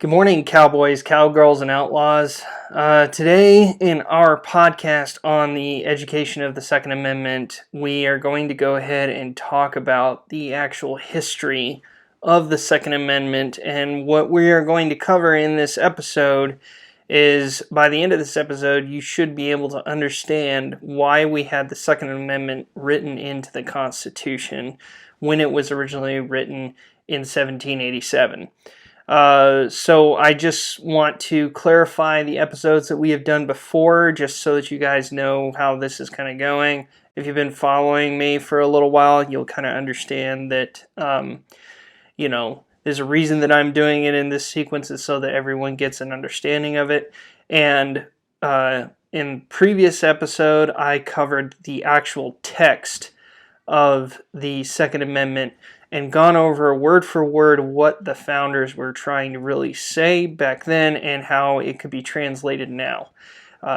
Good morning, cowboys, cowgirls, and outlaws. Today, in our podcast on the education of the Second Amendment, we are going to go ahead and talk about the actual history of the Second Amendment. And what we are going to cover in this episode is, by the end of this episode, you should be able to understand why we had the Second Amendment written into the Constitution when it was originally written in 1787. So I just want to clarify the episodes that we have done before, just so that you guys know how this is kind of going. If you've been following me for a little while, you'll kind of understand that, there's a reason that I'm doing it in this sequence is so that everyone gets an understanding of it. And in previous episode, I covered the actual text of the Second Amendment and gone over word for word what the founders were trying to really say back then and how it could be translated now.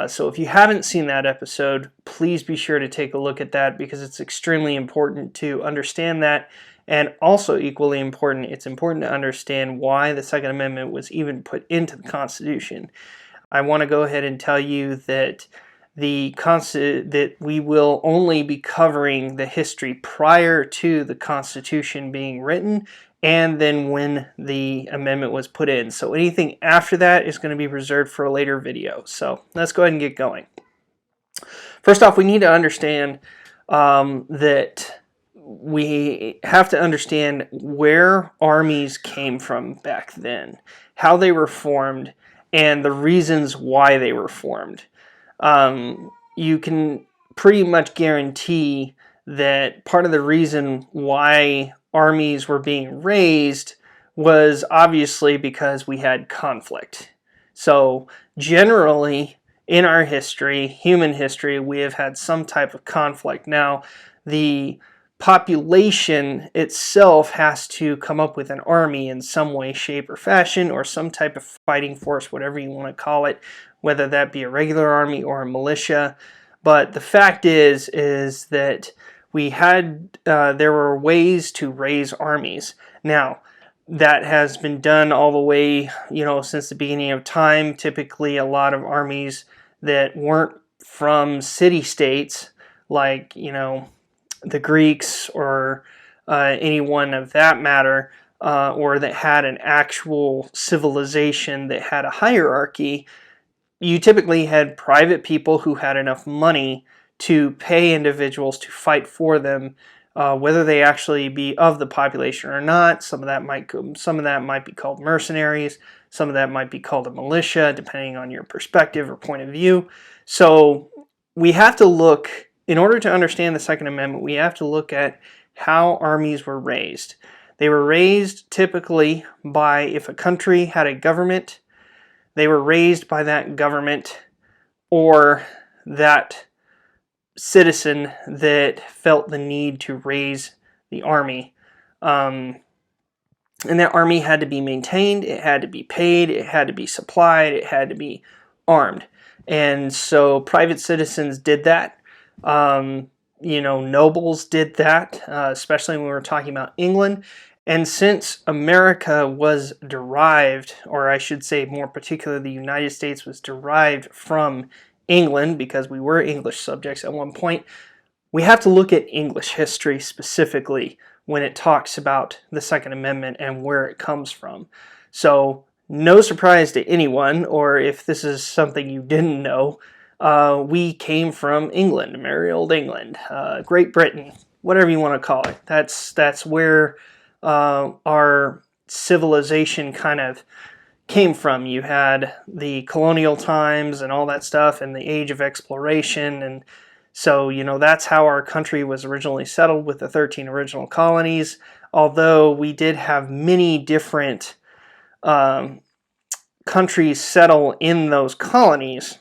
So if you haven't seen that episode, please be sure to take a look at that because it's extremely important to understand that. And also equally important, it's important to understand why the Second Amendment was even put into the Constitution. I want to go ahead and tell you that that we will only be covering the history prior to the Constitution being written and then when the amendment was put in. So anything after that is going to be reserved for a later video. So let's go ahead and get going. First off, we need to understand that we have to understand where armies came from back then, how they were formed, and the reasons why they were formed. You can pretty much guarantee that part of the reason why armies were being raised was obviously because we had conflict. So generally in our history, human history, we have had some type of conflict. Now, the population itself has to come up with an army in some way, shape, or fashion, or some type of fighting force, whatever you want to call it, whether that be a regular army or a militia. But the fact is that we had, there were ways to raise armies. Now, that has been done all the way, since the beginning of time. Typically, a lot of armies that weren't from city-states, like, the Greeks or anyone of that matter, or that had an actual civilization that had a hierarchy, you typically had private people who had enough money to pay individuals to fight for them, whether they actually be of the population or not. Some of that might be called mercenaries. Some of that might be called a militia, depending on your perspective or point of view. So we have to look, in order to understand the Second Amendment, we have to look at how armies were raised. They were raised typically by, if a country had a government, they were raised by that government or that citizen that felt the need to raise the army. And that army had to be maintained, it had to be paid, it had to be supplied, it had to be armed. And so private citizens did that. Nobles did that, especially when we were talking about England. And since America was derived, or I should say more particularly the United States was derived from England, because we were English subjects at one point, we have to look at English history specifically when it talks about the Second Amendment and where it comes from. So no surprise to anyone, or if this is something you didn't know, we came from England, merry old England, Great Britain, whatever you want to call it. That's where our civilization kind of came from. You had the colonial times and all that stuff and the age of exploration, and so that's how our country was originally settled with the 13 original colonies. Although we did have many different countries settle in those colonies,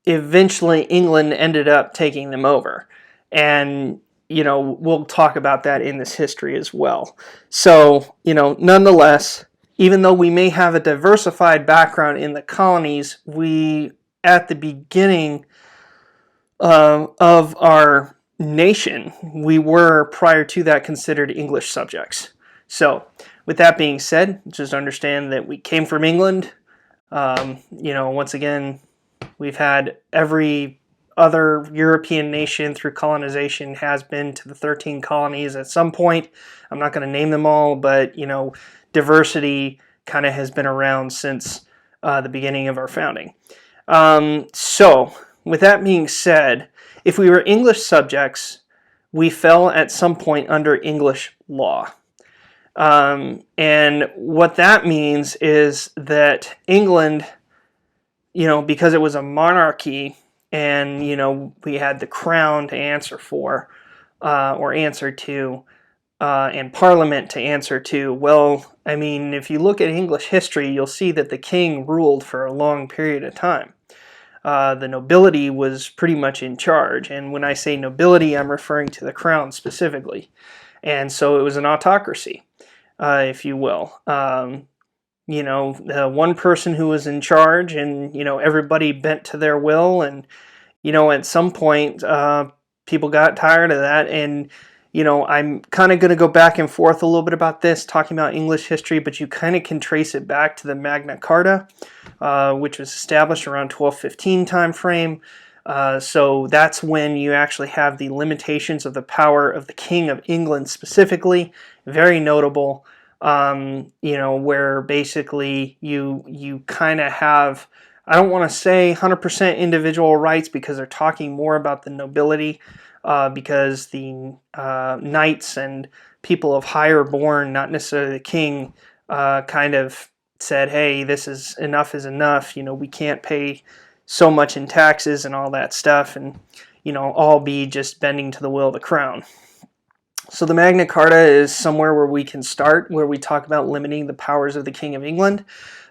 eventually England ended up taking them over. And we'll talk about that in this history as well. So, nonetheless, even though we may have a diversified background in the colonies, we, at the beginning of our nation, we were, prior to that, considered English subjects. So, with that being said, just understand that we came from England. Once again, we've had every other European nation through colonization has been to the 13 colonies at some point. I'm not going to name them all, but, diversity kind of has been around since the beginning of our founding. So, with that being said, if we were English subjects, we fell at some point under English law. And what that means is that England, because it was a monarchy and, we had the crown to answer for, or answer to, and Parliament to answer to. Well, I mean, if you look at English history, you'll see that the king ruled for a long period of time. The nobility was pretty much in charge. And when I say nobility, I'm referring to the crown specifically. And so it was an autocracy, if you will. One person who was in charge and, everybody bent to their will. And, at some point, people got tired of that. And, I'm kind of going to go back and forth a little bit about this, talking about English history, but you kind of can trace it back to the Magna Carta, which was established around 1215 time frame. So that's when you actually have the limitations of the power of the King of England specifically, very notable, where basically you kind of have, I don't want to say 100% individual rights because they're talking more about the nobility, because the knights and people of higher born, not necessarily the king, kind of said, hey, this is enough, we can't pay so much in taxes and all that stuff, and all be just bending to the will of the crown. So the Magna Carta is somewhere where we can start, where we talk about limiting the powers of the King of England,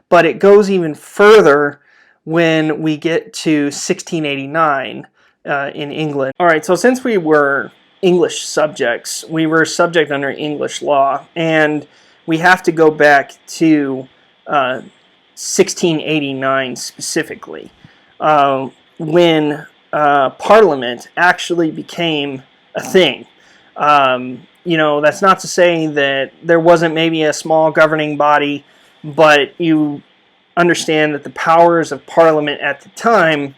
but it goes even further when we get to 1689 in England. All right, so since we were English subjects, we were subject under English law, and we have to go back to 1689 specifically, when Parliament actually became a thing. That's not to say that there wasn't maybe a small governing body, but you understand that the powers of Parliament at the time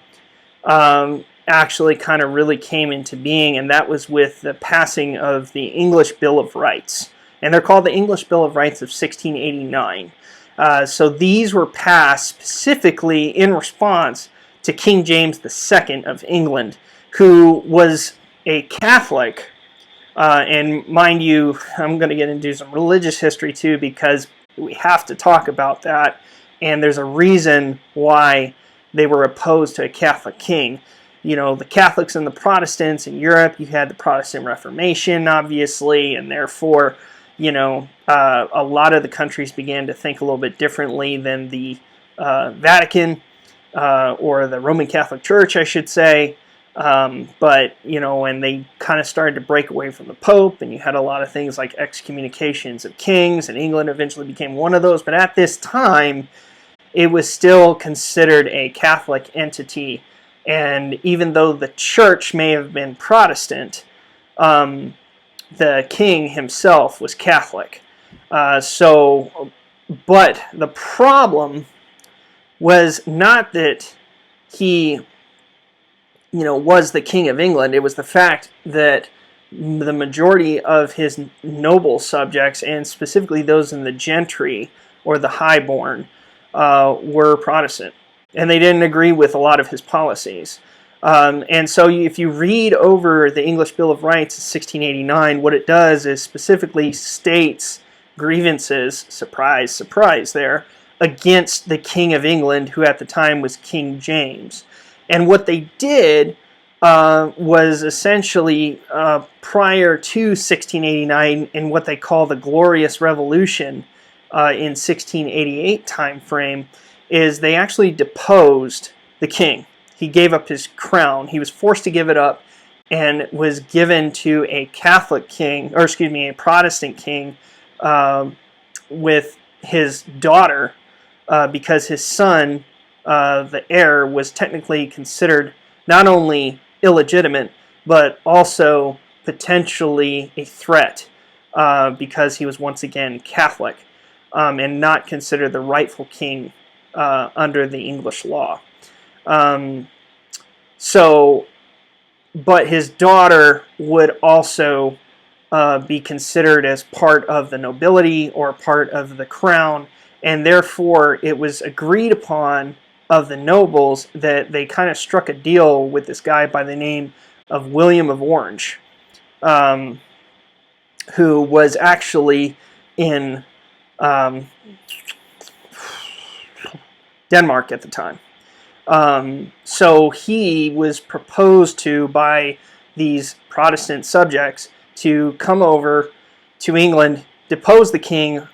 actually kind of really came into being, and that was with the passing of the English Bill of Rights. And they're called the English Bill of Rights of 1689. So these were passed specifically in response to King James II of England, who was a Catholic. And mind you, I'm going to get into some religious history too, because we have to talk about that. And there's a reason why they were opposed to a Catholic king. The Catholics and the Protestants in Europe, you had the Protestant Reformation, obviously, and therefore, a lot of the countries began to think a little bit differently than the Vatican, or the Roman Catholic Church, I should say. And they kind of started to break away from the Pope, and you had a lot of things like excommunications of kings, and England eventually became one of those. But at this time, it was still considered a Catholic entity. And even though the church may have been Protestant, the king himself was Catholic. But the problem was not that he, was the King of England. It was the fact that the majority of his noble subjects, and specifically those in the gentry or the highborn, were Protestant. And they didn't agree with a lot of his policies. And so if you read over the English Bill of Rights of 1689, what it does is specifically states grievances, surprise, surprise there, against the King of England, who at the time was King James. And what they did was essentially, prior to 1689, in what they call the Glorious Revolution in 1688 time frame, is they actually deposed the king. He gave up his crown. He was forced to give it up and was given to a Catholic king, a Protestant king, with his daughter, because his son, the heir, was technically considered not only illegitimate, but also potentially a threat, because he was once again Catholic. and not considered the rightful king under the English law. But his daughter would also be considered as part of the nobility or part of the crown, and therefore it was agreed upon of the nobles that they kind of struck a deal with this guy by the name of William of Orange, who was actually in Denmark at the time. So he was proposed to by these Protestant subjects to come over to England, depose the king,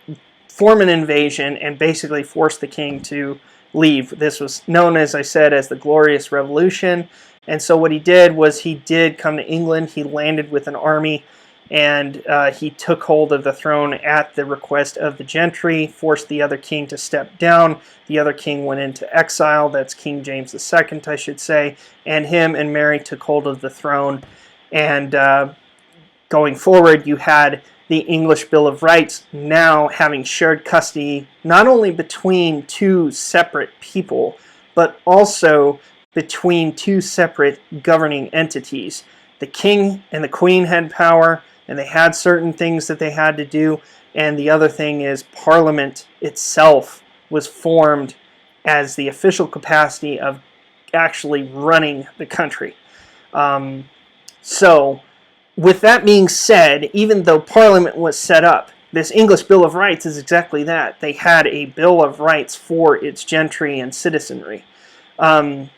form an invasion, and basically force the king to leave. This was known, as I said, as the Glorious Revolution. And so what he did was he did come to England. He landed with an army, and he took hold of the throne at the request of the gentry, forced the other king to step down. The other king went into exile. That's King James II, I should say. And him and Mary took hold of the throne. And going forward, you had the English Bill of Rights now having shared custody not only between two separate people, but also between two separate governing entities. The king and the queen had power, and they had certain things that they had to do, and the other thing is Parliament itself was formed as the official capacity of actually running the country. So, with that being said, even though Parliament was set up, this English Bill of Rights is exactly that. They had a Bill of Rights for its gentry and citizenry. And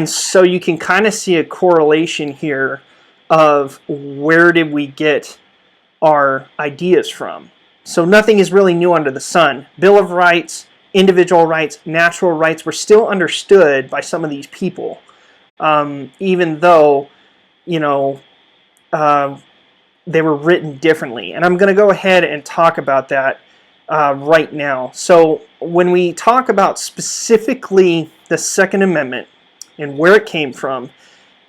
so you can kind of see a correlation here of where did we get our ideas from. So nothing is really new under the sun. Bill of Rights, individual rights, natural rights were still understood by some of these people, even though they were written differently. And I'm going to go ahead and talk about that right now. So when we talk about specifically the Second Amendment and where it came from,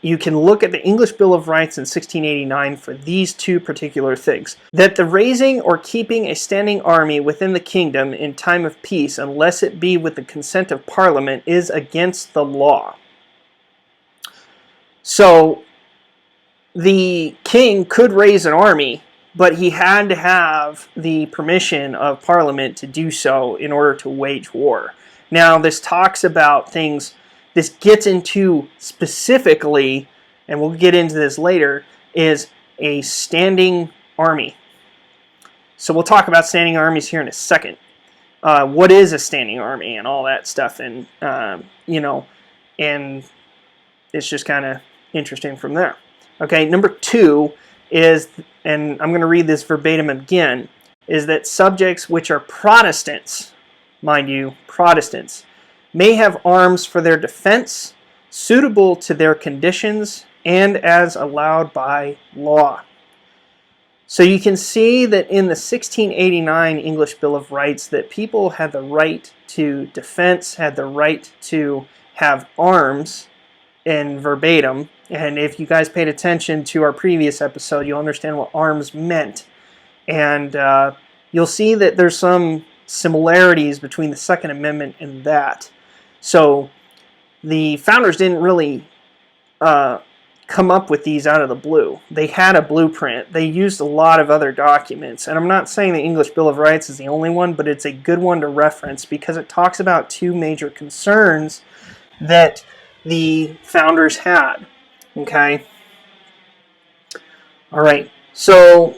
you can look at the English Bill of Rights in 1689 for these two particular things. That the raising or keeping a standing army within the kingdom in time of peace, unless it be with the consent of Parliament, is against the law. So the king could raise an army, but he had to have the permission of Parliament to do so in order to wage war. Now, this talks about things, this gets into specifically, and we'll get into this later, is a standing army. So we'll talk about standing armies here in a second. What is a standing army and all that stuff, and and it's just kind of interesting from there. Okay, number 2 is, and I'm going to read this verbatim again, is that subjects which are Protestants, mind you, Protestants, may have arms for their defense, suitable to their conditions, and as allowed by law. So you can see that in the 1689 English Bill of Rights that people had the right to defense, had the right to have arms, in verbatim. And if you guys paid attention to our previous episode, you'll understand what arms meant. And you'll see that there's some similarities between the Second Amendment and that. So the founders didn't really come up with these out of the blue. They had a blueprint. They used a lot of other documents. And I'm not saying the English Bill of Rights is the only one, but it's a good one to reference because it talks about two major concerns that the founders had. Okay? All right. So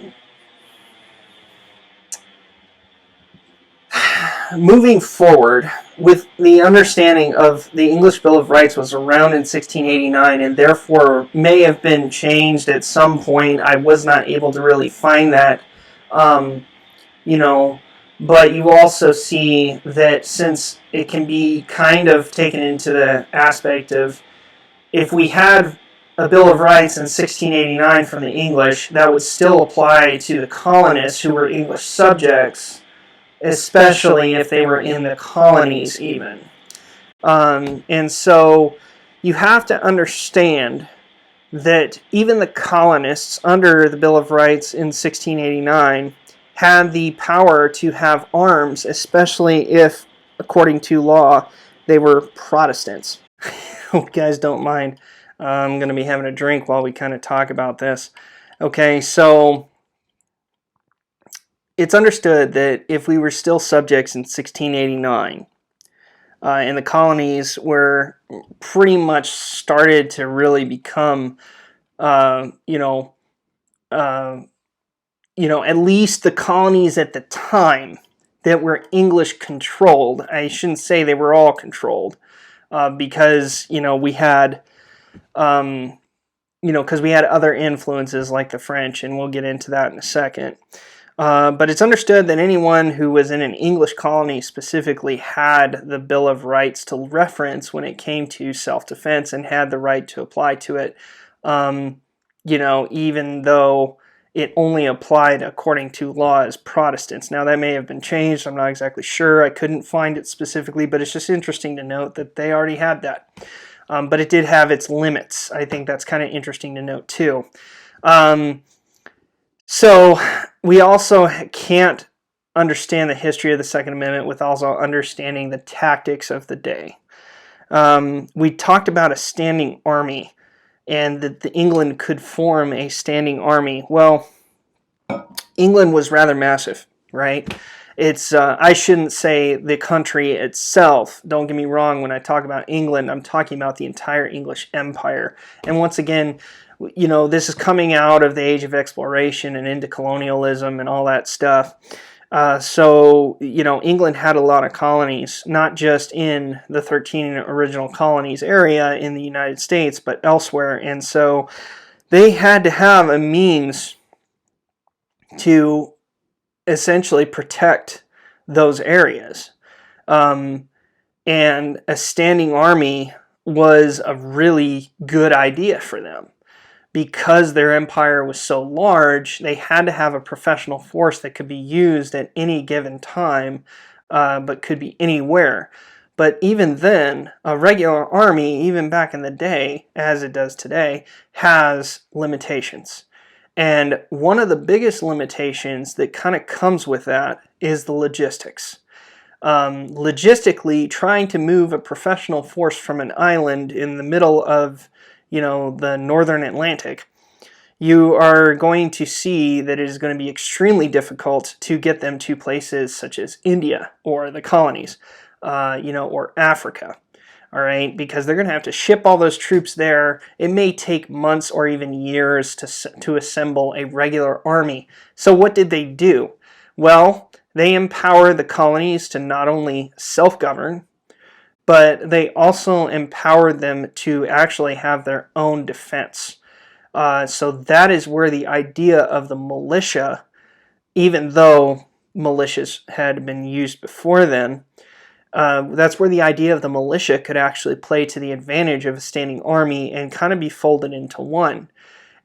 moving forward, with the understanding of the English Bill of Rights was around in 1689 and therefore may have been changed at some point. I was not able to really find that, but you also see that since it can be kind of taken into the aspect of if we had a Bill of Rights in 1689 from the English, that would still apply to the colonists who were English subjects, especially if they were in the colonies even. And so you have to understand that even the colonists under the Bill of Rights in 1689 had the power to have arms, especially if, according to law, they were Protestants. Hope you guys don't mind. I'm going to be having a drink while we kind of talk about this. Okay, so it's understood that if we were still subjects in 1689, and the colonies were pretty much started to really become, at least the colonies at the time that were English controlled. I shouldn't say they were all controlled, because we had, because we had other influences like the French, and we'll get into that in a second. But it's understood that anyone who was in an English colony specifically had the Bill of Rights to reference when it came to self-defense and had the right to apply to it, even though it only applied according to law as Protestants. Now, that may have been changed. I'm not exactly sure. I couldn't find it specifically, but it's just interesting to note that they already had that. But it did have its limits. I think that's kind of interesting to note, too. So we also can't understand the history of the Second Amendment with also understanding the tactics of the day. We talked about a standing army and that England could form a standing army. Well, England was rather massive, right? It's I shouldn't say the country itself. Don't get me wrong, when I talk about England, I'm talking about the entire English Empire. And once again, this is coming out of the age of exploration and into colonialism and all that stuff. So England had a lot of colonies, not just in the 13 original colonies area in the United States, but elsewhere. And so they had to have a means to essentially protect those areas. And a standing army was a really good idea for them. Because their empire was so large, they had to have a professional force that could be used at any given time, but could be anywhere. But even then, a regular army, even back in the day, as it does today, has limitations. And one of the biggest limitations that kind of comes with that is the logistics. Logistically, trying to move a professional force from an island in the middle of the northern Atlantic, you are going to see that it is going to be extremely difficult to get them to places such as India or the colonies, or Africa, all right? Because they're going to have to ship all those troops there. It may take months or even years to assemble a regular army. So what did they do? Well, they empowered the colonies to not only self-govern, but they also empowered them to actually have their own defense. So that is where the idea of the militia, even though militias had been used before then, that's where the idea of the militia could actually play to the advantage of a standing army and kind of be folded into one.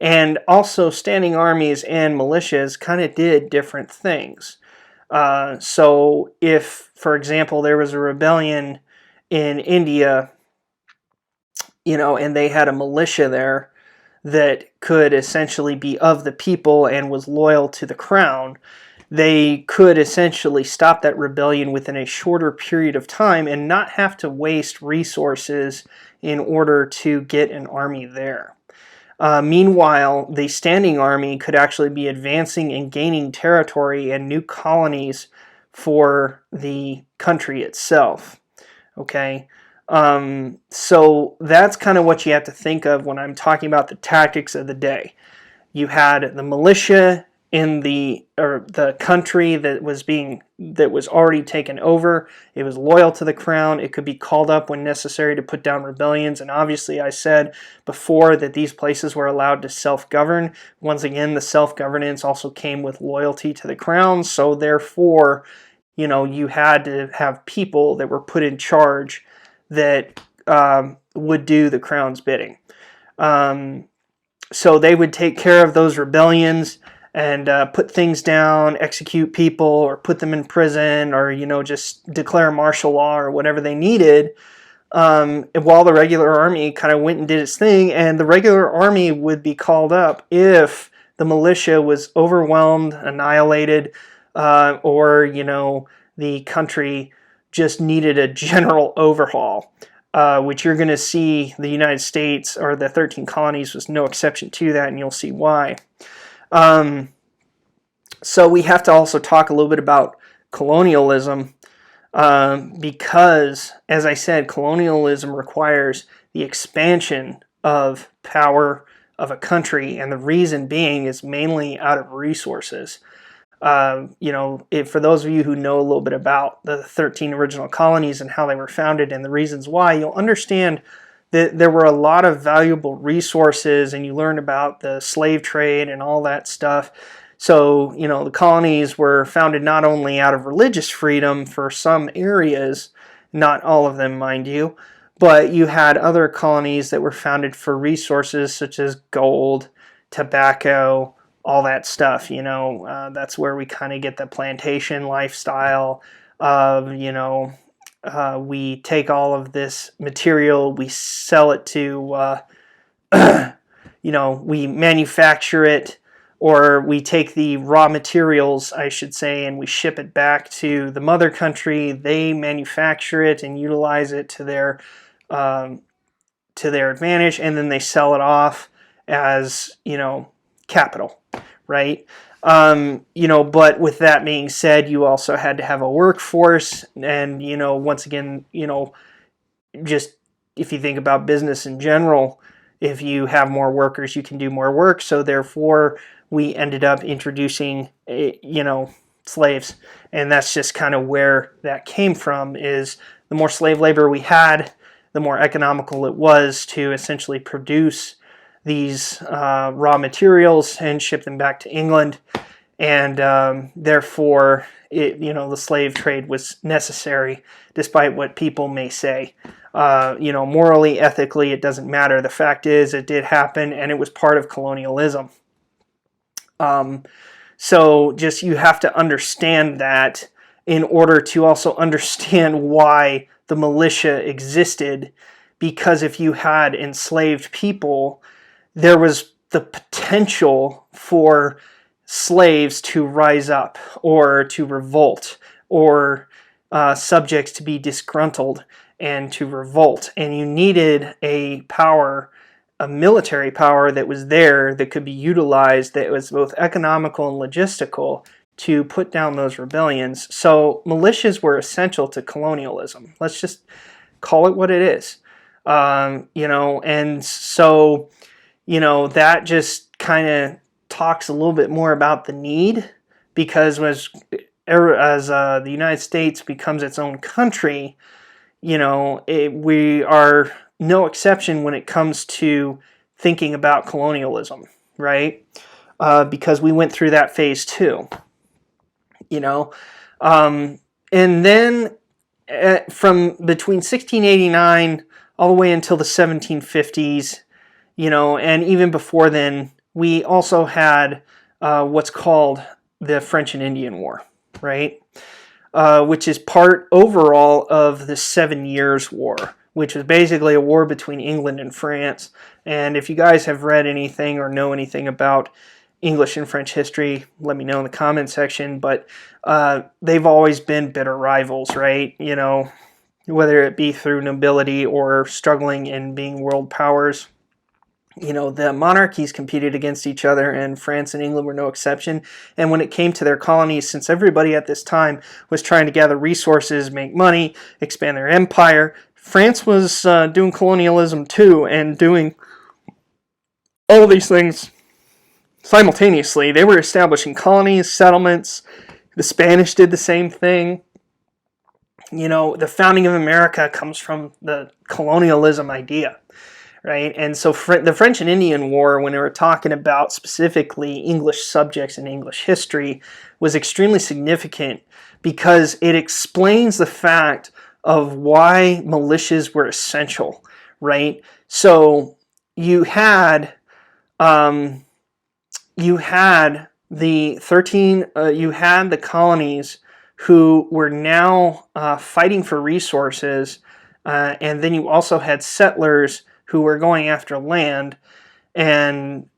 And also standing armies and militias kind of did different things. So if, for example, there was a rebellion in India, and they had a militia there that could essentially be of the people and was loyal to the crown, they could essentially stop that rebellion within a shorter period of time and not have to waste resources in order to get an army there. Meanwhile, the standing army could actually be advancing and gaining territory and new colonies for the country itself. Okay, so that's kind of what you have to think of when I'm talking about the tactics of the day. You had the militia in the country that was already taken over. It was loyal to the crown. It could be called up when necessary to put down rebellions. And obviously, I said before that these places were allowed to self-govern. Once again, the self-governance also came with loyalty to the crown. So therefore, you had to have people that were put in charge that would do the crown's bidding. So they would take care of those rebellions and put things down, execute people, or put them in prison, or just declare martial law or whatever they needed, while the regular army kind of went and did its thing. And the regular army would be called up if the militia was overwhelmed, annihilated, or, you know, the country just needed a general overhaul, which you're going to see the United States, or the 13 colonies, was no exception to that, and you'll see why. So we have to also talk a little bit about colonialism, because, as I said, colonialism requires the expansion of power of a country, and the reason being is mainly out of resources. You know, for those of you who know a little bit about the 13 original colonies and how they were founded and the reasons why, you'll understand that there were a lot of valuable resources, and you learn about the slave trade and all that stuff. So, you know, the colonies were founded not only out of religious freedom for some areas, not all of them, mind you, but you had other colonies that were founded for resources such as gold, tobacco, all that stuff. You know, that's where we kind of get the plantation lifestyle of, you know, we take all of this material, we sell it to, you know, we manufacture it, or we take the raw materials, I should say, and we ship it back to the mother country. They manufacture it and utilize it to their advantage, and then they sell it off as, you know, capital, right? You know, but with that being said, you also had to have a workforce, and, you know, once again, you know, just if you think about business in general, if you have more workers, you can do more work. So therefore, we ended up introducing, you know, slaves. And that's just kind of where that came from, is the more slave labor we had, the more economical it was to essentially produce these raw materials and ship them back to England. And therefore, you know, the slave trade was necessary, despite what people may say. You know, morally, ethically, it doesn't matter. The fact is, it did happen, and it was part of colonialism. So just, you have to understand that in order to also understand why the militia existed, because if you had enslaved people, there was the potential for slaves to rise up or to revolt, or subjects to be disgruntled and to revolt. And you needed a power, a military power that was there, that could be utilized, that was both economical and logistical, to put down those rebellions. So militias were essential to colonialism. Let's just call it what it is. You know, and so, you know, that just kind of talks a little bit more about the need, because as the United States becomes its own country, you know, we are no exception when it comes to thinking about colonialism, right? Because we went through that phase too, you know. And then from between 1689 all the way until the 1750s, you know, and even before then, we also had what's called the French and Indian War, right? Which is part overall of the 7 Years' War, which was basically a war between England and France. And if you guys have read anything or know anything about English and French history, let me know in the comment section. But they've always been bitter rivals, right? You know, whether it be through nobility or struggling in being world powers. You know, the monarchies competed against each other, and France and England were no exception. And when it came to their colonies, since everybody at this time was trying to gather resources, make money, expand their empire, France was doing colonialism too, and doing all these things simultaneously. They were establishing colonies, settlements. The Spanish did the same thing. You know, the founding of America comes from the colonialism idea. Right, and so the French and Indian War, when we were talking about specifically English subjects and English history, was extremely significant, because it explains the fact of why militias were essential, right? So you had the 13, you had the colonies who were now fighting for resources, and then you also had settlers who were going after land. And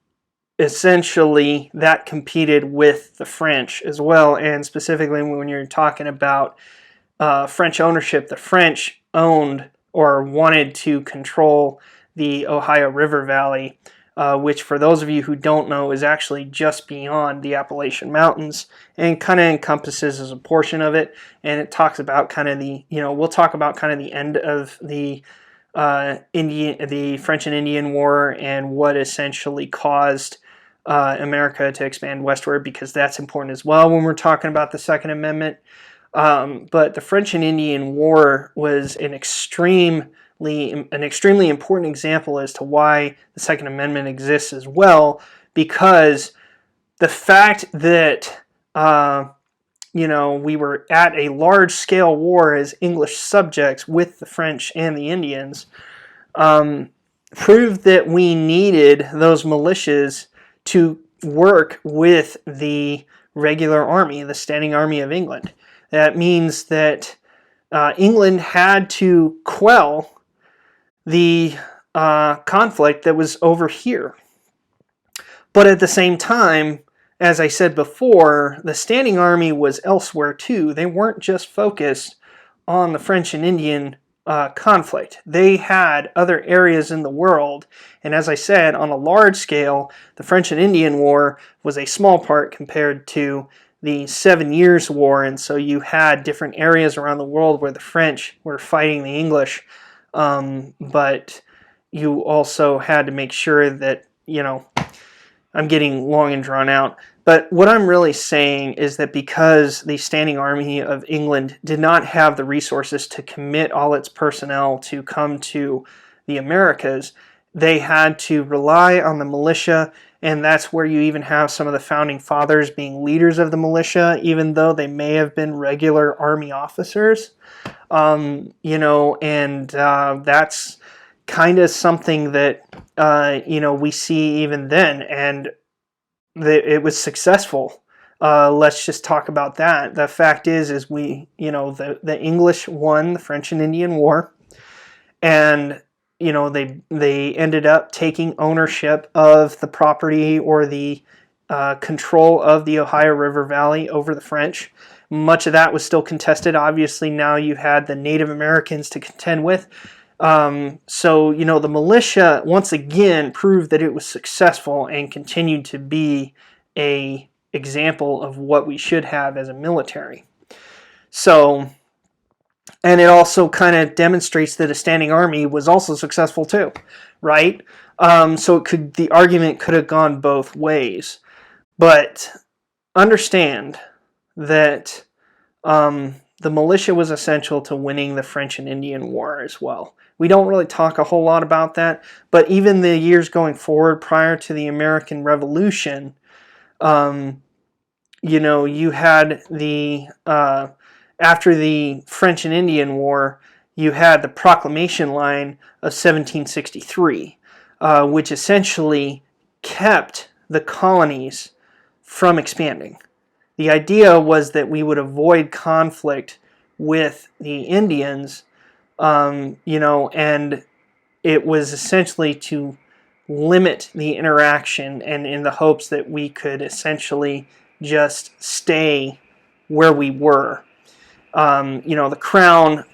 essentially that competed with the French as well. And specifically when you're talking about French ownership, the French owned or wanted to control the Ohio River Valley, which for those of you who don't know is actually just beyond the Appalachian Mountains and kind of encompasses as a portion of it. And it talks about kind of the, we'll talk about kind of the end of the the French and Indian War and what essentially caused America to expand westward, because that's important as well when we're talking about the Second Amendment. But the French and Indian War was an extremely important example as to why the Second Amendment exists as well, because the fact that we were at a large-scale war as English subjects with the French and the Indians proved that we needed those militias to work with the regular army, the standing army of England. That means that England had to quell the conflict that was over here. But at the same time, as I said before, the standing army was elsewhere too. They weren't just focused on the French and Indian conflict. They had other areas in the world, and as I said, on a large scale, the French and Indian War was a small part compared to the 7 Years' War, and so you had different areas around the world where the French were fighting the English, but you also had to make sure that, I'm getting long and drawn out, but what I'm really saying is that because the standing army of England did not have the resources to commit all its personnel to come to the Americas, they had to rely on the militia, and that's where you even have some of the founding fathers being leaders of the militia, even though they may have been regular army officers. That's kind of something that, we see even then, and it was successful. Let's just talk about that. The fact is the English won the French and Indian War, and they ended up taking ownership of the property or the control of the Ohio River Valley over the French. Much of that was still contested. Obviously, now you had the Native Americans to contend with. The militia, once again, proved that it was successful and continued to be an example of what we should have as a military. So, and it also kind of demonstrates that a standing army was also successful too, right? The argument could have gone both ways. But understand that the militia was essential to winning the French and Indian War as well. We don't really talk a whole lot about that, but even the years going forward prior to the American Revolution, you had after the French and Indian War, you had the Proclamation Line of 1763, which essentially kept the colonies from expanding. The idea was that we would avoid conflict with the Indians, and it was essentially to limit the interaction, and in the hopes that we could essentially just stay where we were. The Crown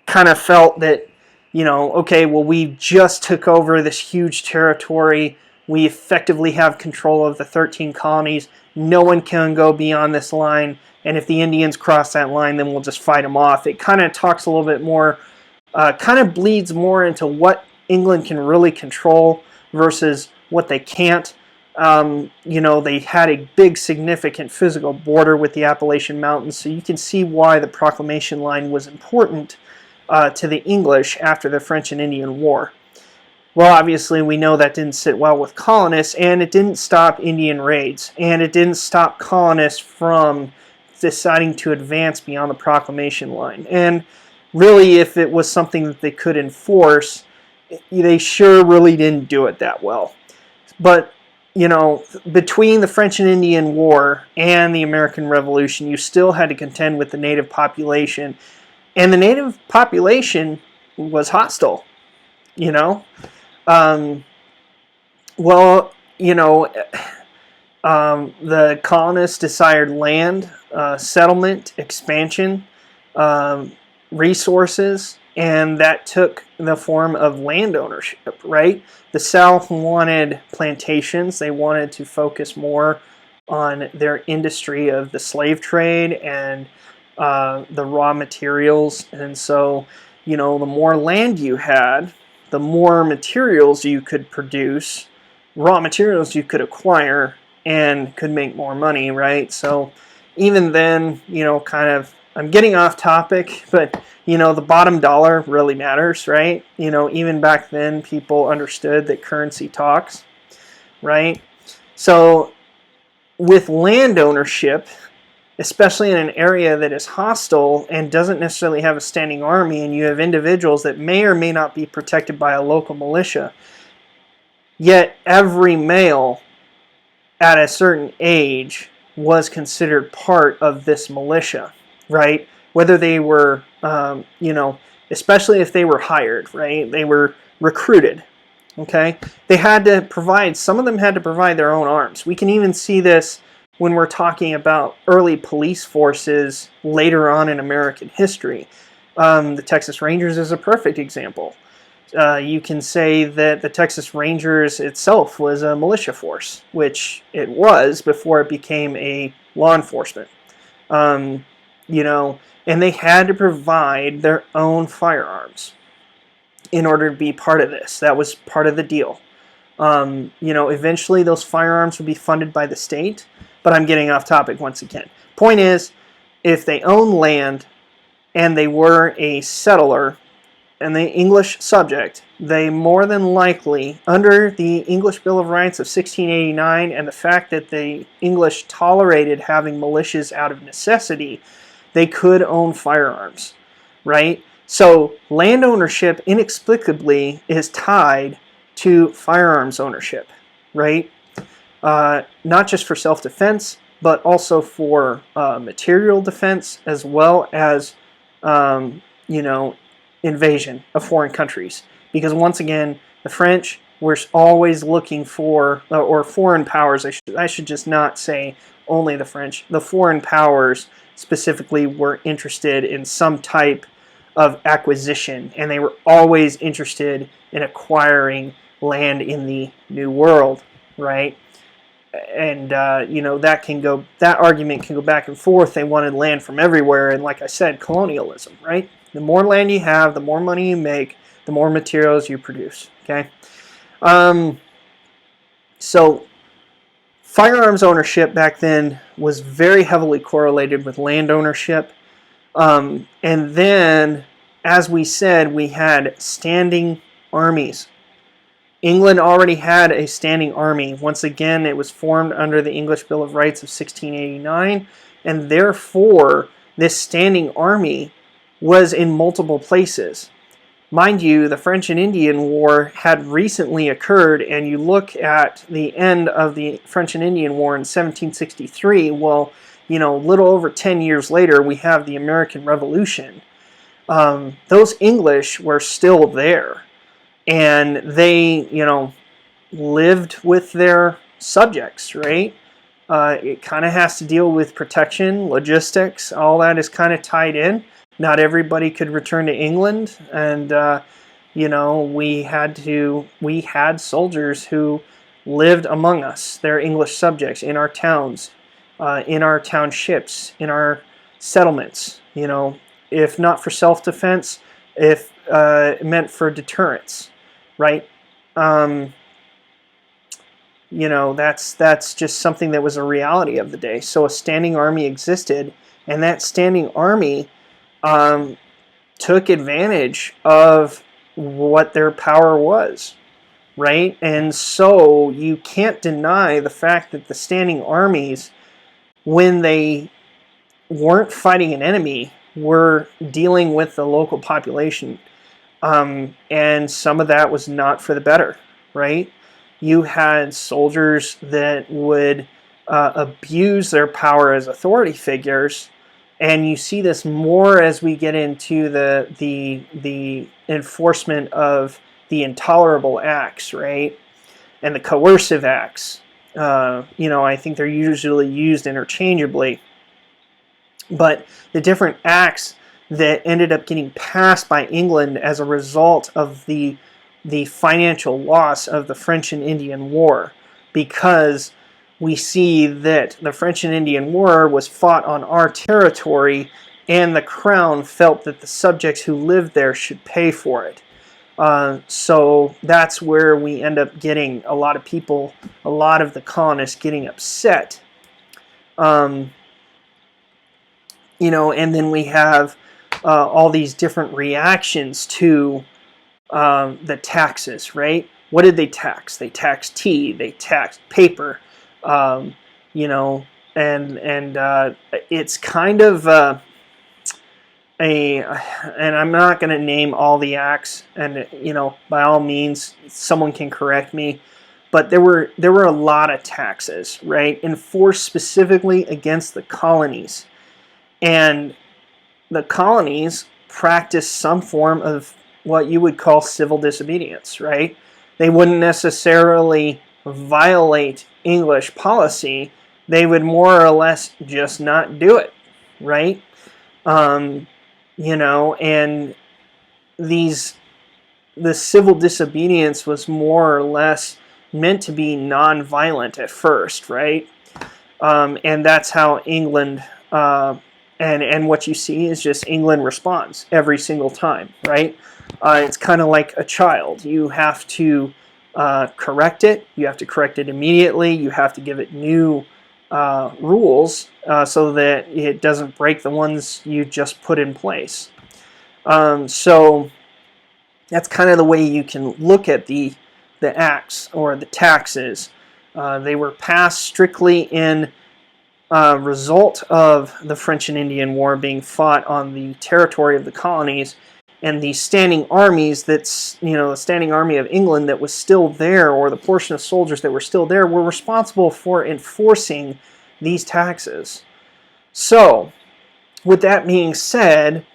kind of felt that, we just took over this huge territory. We effectively have control of the 13 colonies. No one can go beyond this line, and if the Indians cross that line, then we'll just fight them off. It kind of talks a little bit more, kind of bleeds more into what England can really control versus what they can't. They had a big, significant physical border with the Appalachian Mountains, so you can see why the Proclamation Line was important to the English after the French and Indian War. Well, obviously, we know that didn't sit well with colonists, and it didn't stop Indian raids, and it didn't stop colonists from deciding to advance beyond the Proclamation Line. And really, if it was something that they could enforce, they sure really didn't do it that well. But, between the French and Indian War and the American Revolution, you still had to contend with the native population, and the native population was hostile, you know, the colonists desired land, settlement, expansion, resources, and that took the form of land ownership, right? The South wanted plantations. They wanted to focus more on their industry of the slave trade and the raw materials. And so, the more land you had, the more materials you could produce, raw materials you could acquire, and could make more money, right? So even then, I'm getting off topic, but the bottom dollar really matters, right? Even back then, people understood that currency talks, right? So with land ownership, especially in an area that is hostile and doesn't necessarily have a standing army, and you have individuals that may or may not be protected by a local militia, yet every male at a certain age was considered part of this militia, right? Whether they were, especially if they were hired, right? They were recruited, okay? They had to provide, some of them had to provide their own arms. We can even see this when we're talking about early police forces later on in American history. The Texas Rangers is a perfect example. You can say that the Texas Rangers itself was a militia force, which it was before it became a law enforcement. And they had to provide their own firearms in order to be part of this. That was part of the deal. Eventually those firearms would be funded by the state, but I'm getting off topic once again. Point is, if they owned land and they were a settler and the English subject, they more than likely, under the English Bill of Rights of 1689 and the fact that the English tolerated having militias out of necessity, they could own firearms, right? So land ownership inexplicably is tied to firearms ownership, right? Not just for self-defense, but also for material defense, as well as, invasion of foreign countries. Because once again, the French were always looking for, or foreign powers, I should just not say only the French, the foreign powers specifically were interested in some type of acquisition, and they were always interested in acquiring land in the New World, right? And that argument can go back and forth. They wanted land from everywhere, and like I said, colonialism, right? The more land you have, the more money you make, the more materials you produce, okay? So firearms ownership back then was very heavily correlated with land ownership. And then, as we said, we had standing armies. England already had a standing army. Once again, it was formed under the English Bill of Rights of 1689, and therefore this standing army was in multiple places. Mind you, the French and Indian War had recently occurred, and you look at the end of the French and Indian War in 1763, well, a little over 10 years later, we have the American Revolution. Those English were still there, and they, lived with their subjects, right? It kind of has to deal with protection, logistics, all that is kind of tied in. Not everybody could return to England, and we had soldiers who lived among us. They're English subjects in our towns, in our townships, in our settlements. If not for self-defense, if meant for deterrence, right? That's just something that was a reality of the day. So a standing army existed, and that standing army took advantage of what their power was, right? And so you can't deny the fact that the standing armies, when they weren't fighting an enemy, were dealing with the local population. And some of that was not for the better, right? You had soldiers that would abuse their power as authority figures. And you see this more as we get into the enforcement of the intolerable acts, right? and the coercive acts. I think they're usually used interchangeably. But the different acts that ended up getting passed by England as a result of the financial loss of the French and Indian War, because we see that the French and Indian War was fought on our territory, and the crown felt that the subjects who lived there should pay for it. So that's where we end up getting a lot of people, a lot of the colonists getting upset. And then we have all these different reactions to the taxes, right? What did they tax? They taxed tea, they taxed paper, and it's kind of and I'm not going to name all the acts, and by all means, someone can correct me, but there were a lot of taxes, right, enforced specifically against the colonies, and the colonies practiced some form of what you would call civil disobedience, right? They wouldn't necessarily violate English policy. They would more or less just not do it, right? And the civil disobedience was more or less meant to be non-violent at first, right? And that's how England, and what you see is just England responds every single time, right? It's kind of like a child. You have to correct it. You have to correct it immediately. You have to give it new rules so that it doesn't break the ones you just put in place. So that's kind of the way you can look at the acts or the taxes. They were passed strictly in result of the French and Indian War being fought on the territory of the colonies, and the standing armies the standing army of England that was still there, or the portion of soldiers that were still there, were responsible for enforcing these taxes. So, with that being said,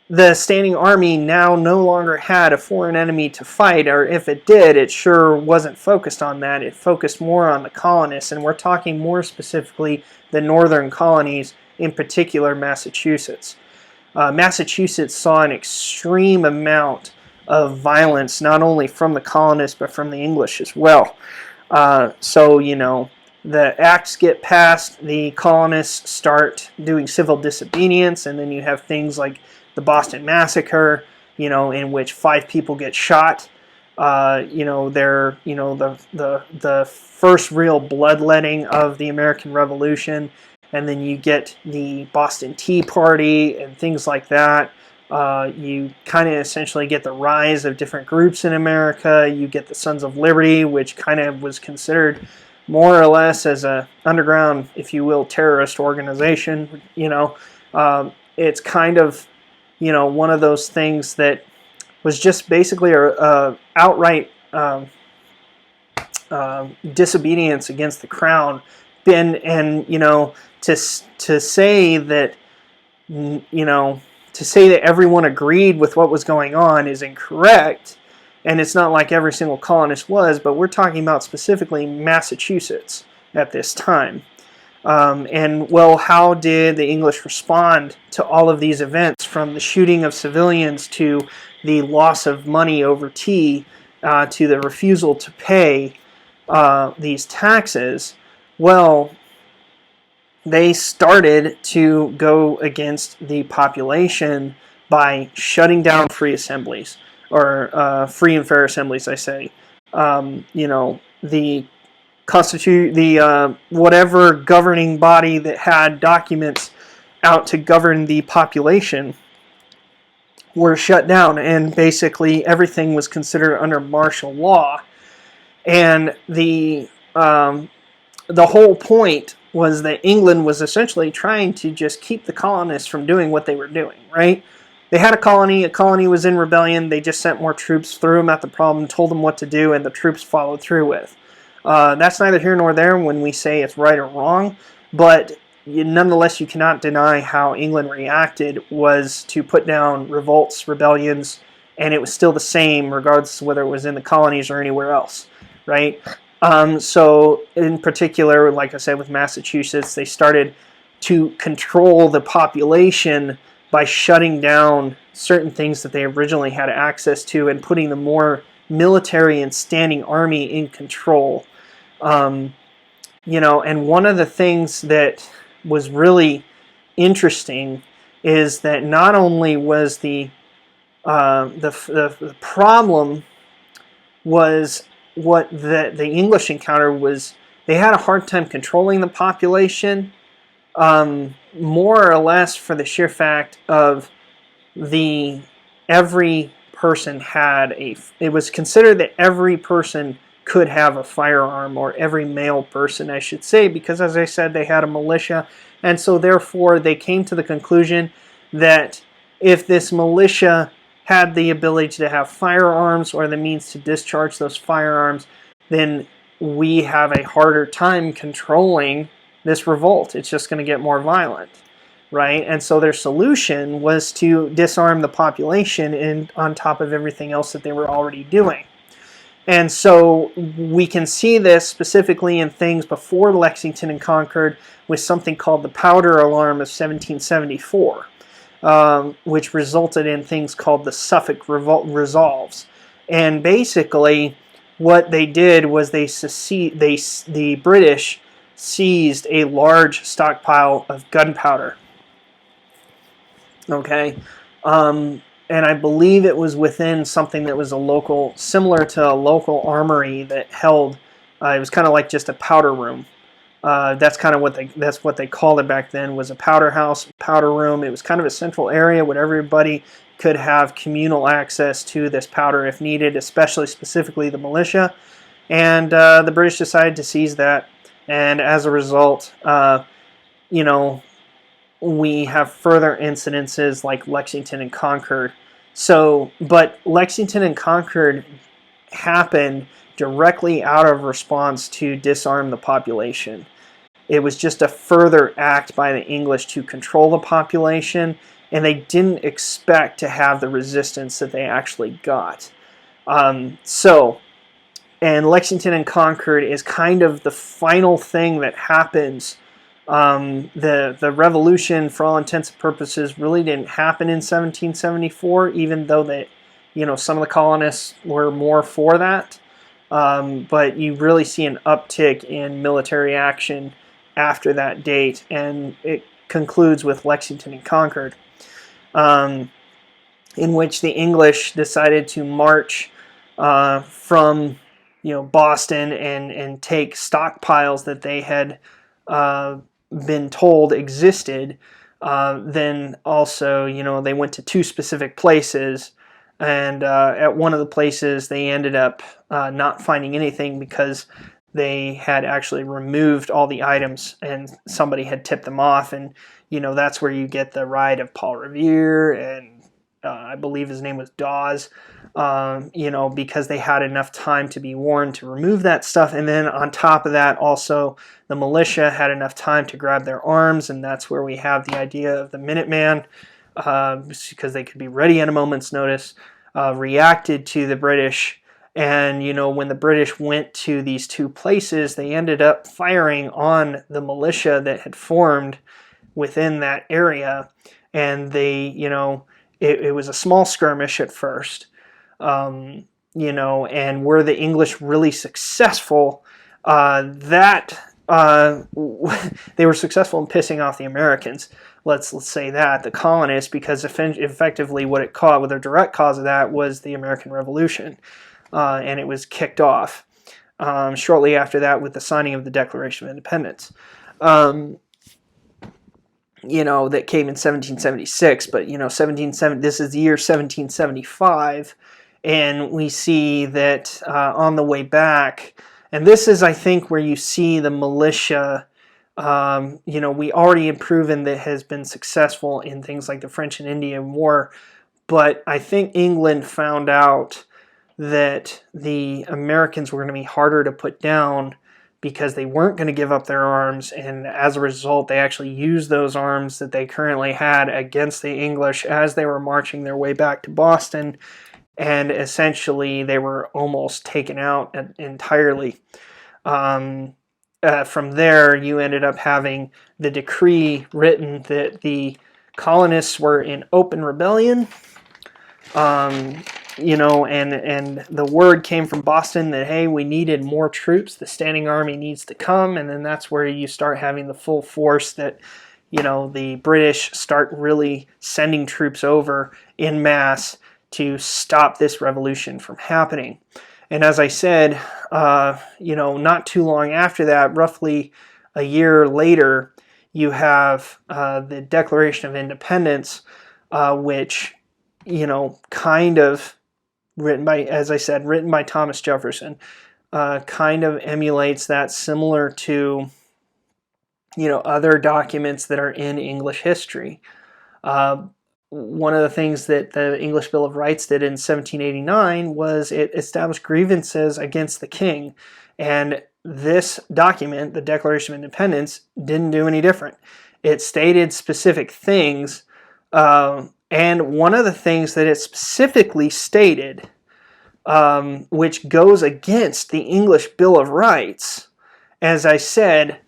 the standing army now no longer had a foreign enemy to fight, or if it did, it sure wasn't focused on that. It focused more on the colonists, and we're talking more specifically the northern colonies, in particular Massachusetts. Massachusetts saw an extreme amount of violence, not only from the colonists, but from the English as well. The acts get passed, the colonists start doing civil disobedience, and then you have things like the Boston Massacre, in which 5 people get shot. They're, the first real bloodletting of the American Revolution. And then you get the Boston Tea Party and things like that. You kind of essentially get the rise of different groups in America. You get the Sons of Liberty, which kind of was considered more or less as a underground, if you will, terrorist organization. It's kind of, one of those things that was just basically a outright disobedience against the crown. To say that everyone agreed with what was going on is incorrect, and it's not like every single colonist was, but we're talking about specifically Massachusetts at this time. How did the English respond to all of these events, from the shooting of civilians to the loss of money over tea to the refusal to pay these taxes? Well, they started to go against the population by shutting down free assemblies, or free and fair assemblies, I say. The whatever governing body that had documents out to govern the population were shut down, and basically everything was considered under martial law. And the whole point was that England was essentially trying to just keep the colonists from doing what they were doing, right? They had a colony was in rebellion, they just sent more troops, threw them at the problem, told them what to do, and the troops followed through with. That's neither here nor there when we say it's right or wrong, but nonetheless you cannot deny how England reacted was to put down revolts, rebellions, and it was still the same regardless of whether it was in the colonies or anywhere else, right? So in particular, like I said, with Massachusetts, they started to control the population by shutting down certain things that they originally had access to and putting the more military and standing army in control. And one of the things that was really interesting is that not only was the problem was what the English encountered was they had a hard time controlling the population, more or less for the sheer fact of every person it was considered that every person could have a firearm, or every male person, I should say, because as I said, they had a militia, and so therefore they came to the conclusion that if this militia had the ability to have firearms or the means to discharge those firearms, then we have a harder time controlling this revolt. It's just going to get more violent, right? And so their solution was to disarm the population on top of everything else that they were already doing. And so we can see this specifically in things before Lexington and Concord with something called the Powder Alarm of 1774. Which resulted in things called the Suffolk Resolves. And basically, what they did was the British seized a large stockpile of gunpowder. Okay, and I believe it was within something that was similar to a local armory that held. It was kind of like just a powder room. That's kind of what they called it back then, was a powder house, powder room. It was kind of a central area where everybody could have communal access to this powder if needed, specifically the militia. And the British decided to seize that, and as a result, we have further incidences like Lexington and Concord. But Lexington and Concord happened directly out of response to disarm the population. It was just a further act by the English to control the population, and they didn't expect to have the resistance that they actually got. And Lexington and Concord is kind of the final thing that happens. The revolution, for all intents and purposes, really didn't happen in 1774, even though some of the colonists were more for that. But you really see an uptick in military action after that date, and it concludes with Lexington and Concord, in which the English decided to march from Boston and take stockpiles that they had been told existed. Then also, they went to two specific places. And at one of the places, they ended up not finding anything because they had actually removed all the items and somebody had tipped them off. And, that's where you get the ride of Paul Revere and I believe his name was Dawes, because they had enough time to be warned to remove that stuff. And then on top of that, also, the militia had enough time to grab their arms. And that's where we have the idea of the Minuteman. Because they could be ready at a moment's notice, reacted to the British. And, when the British went to these two places, they ended up firing on the militia that had formed within that area. And they, it was a small skirmish at first, and were the English really successful? They were successful in pissing off the Americans. Let's say that, the colonists, because effectively the direct cause of that was the American Revolution, and it was kicked off shortly after that with the signing of the Declaration of Independence, that came in 1776. But this is the year 1775, and we see that on the way back, and this is, I think, where you see the militia. We already have proven that has been successful in things like the French and Indian War, but I think England found out that the Americans were going to be harder to put down because they weren't going to give up their arms, and as a result, they actually used those arms that they currently had against the English as they were marching their way back to Boston. and essentially they were almost taken out entirely. From there, you ended up having the decree written that the colonists were in open rebellion. And the word came from Boston that, hey, we needed more troops. The standing army needs to come. And then that's where you start having the full force that, the British start really sending troops over en masse to stop this revolution from happening. And as I said, not too long after that, roughly a year later, you have the Declaration of Independence, which, kind of written by Thomas Jefferson, kind of emulates that, similar to, other documents that are in English history. One of the things that the English Bill of Rights did in 1789 was it established grievances against the king. And this document, the Declaration of Independence, didn't do any different. It stated specific things, and one of the things that it specifically stated, which goes against the English Bill of Rights, as I said,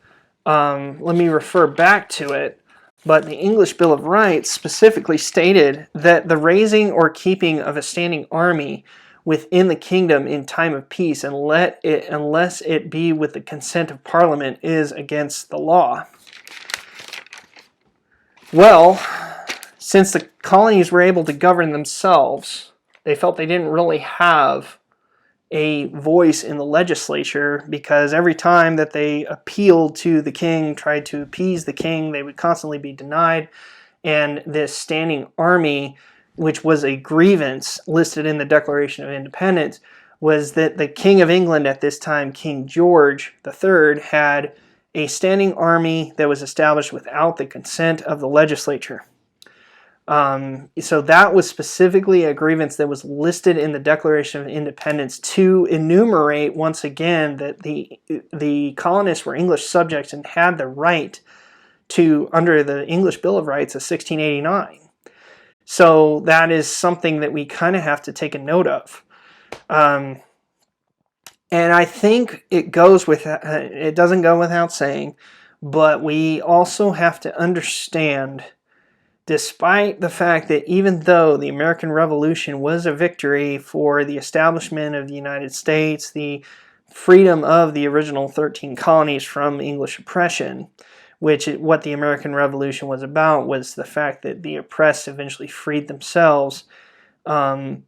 let me refer back to it, but the English Bill of Rights specifically stated that the raising or keeping of a standing army within the kingdom in time of peace, unless it be with the consent of Parliament, is against the law. Well, since the colonies were able to govern themselves, they felt they didn't really have a voice in the legislature, because every time that they appealed to the king, tried to appease the king, they would constantly be denied. And this standing army, which was a grievance listed in the Declaration of Independence, was that the King of England at this time, King George III, had a standing army that was established without the consent of the legislature. So that was specifically a grievance that was listed in the Declaration of Independence to enumerate once again that the colonists were English subjects and had the right to, under the English Bill of Rights of 1689. So that is something that we kind of have to take a note of. And I think it doesn't go without saying, but we also have to understand, despite the fact that even though the American Revolution was a victory for the establishment of the United States, the freedom of the original 13 colonies from English oppression, what the American Revolution was about was the fact that the oppressed eventually freed themselves. The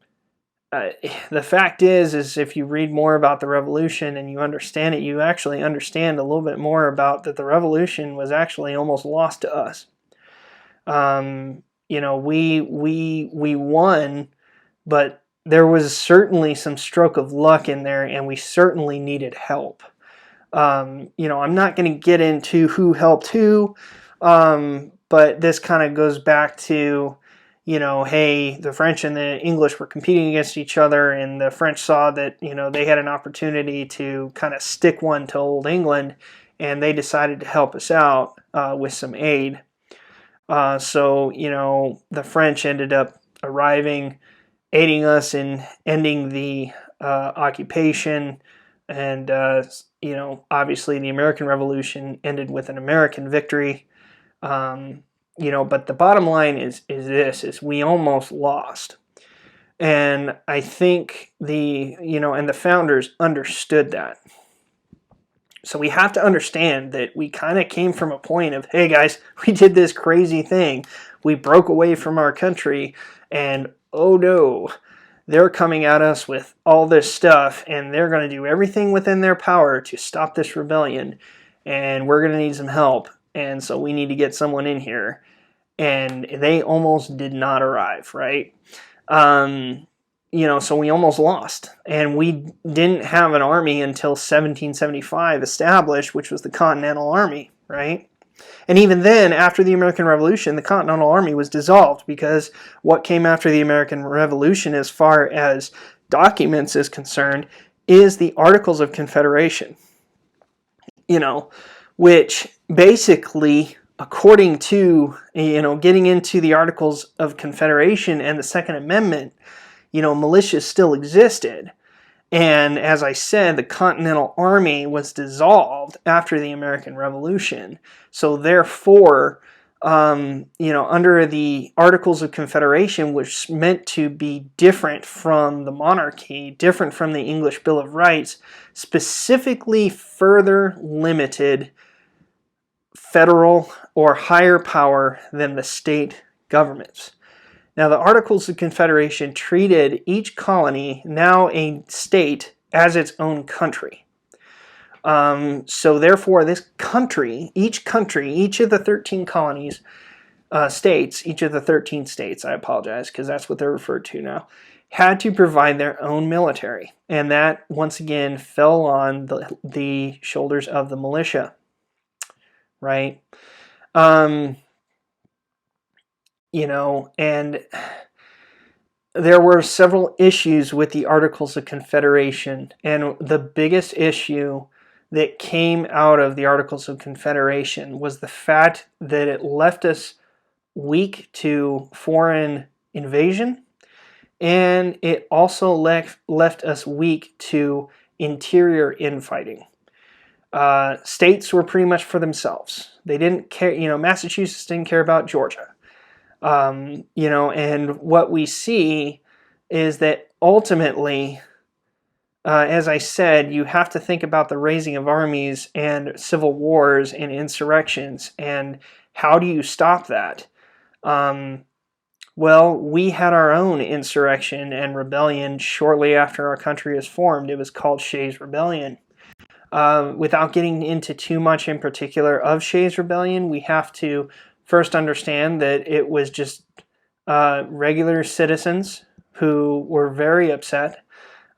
fact is if you read more about the Revolution and you understand it, you actually understand a little bit more about that the Revolution was actually almost lost to us. We won, but there was certainly some stroke of luck in there, and we certainly needed help. I'm not going to get into who helped who, but this kind of goes back to, hey, the French and the English were competing against each other, and the French saw that, they had an opportunity to kind of stick one to Old England, and they decided to help us out with some aid. So the French ended up arriving, aiding us in ending the occupation, and obviously the American Revolution ended with an American victory. But the bottom line is we almost lost. And I think and the founders understood that. So we have to understand that we kind of came from a point of, hey guys, we did this crazy thing. We broke away from our country, and oh no, they're coming at us with all this stuff, and they're going to do everything within their power to stop this rebellion, and we're going to need some help, and so we need to get someone in here. And they almost did not arrive, right? So we almost lost, and we didn't have an army until 1775 established, which was the Continental Army, right? And even then, after the American Revolution, the Continental Army was dissolved, because what came after the American Revolution as far as documents is concerned is the Articles of Confederation, which basically, according to, getting into the Articles of Confederation and the Second Amendment, militias still existed. And as I said, the Continental Army was dissolved after the American Revolution. So therefore, under the Articles of Confederation, which meant to be different from the monarchy, different from the English Bill of Rights, specifically further limited federal or higher power than the state governments. Now, the Articles of Confederation treated each colony, now a state, as its own country. So therefore, this country, each of the 13 colonies, each of the 13 states, I apologize, because that's what they're referred to now, had to provide their own military. And that, once again, fell on the shoulders of the militia, right? And there were several issues with the Articles of Confederation, and the biggest issue that came out of the Articles of Confederation was the fact that it left us weak to foreign invasion, and it also left us weak to interior infighting. States were pretty much for themselves. They didn't care, Massachusetts didn't care about Georgia. And what we see is that ultimately, as I said, you have to think about the raising of armies and civil wars and insurrections, and how do you stop that? Well, we had our own insurrection and rebellion shortly after our country was formed. It was called Shays' Rebellion. Without getting into too much in particular of Shays' Rebellion, we have to first understand that it was just regular citizens who were very upset,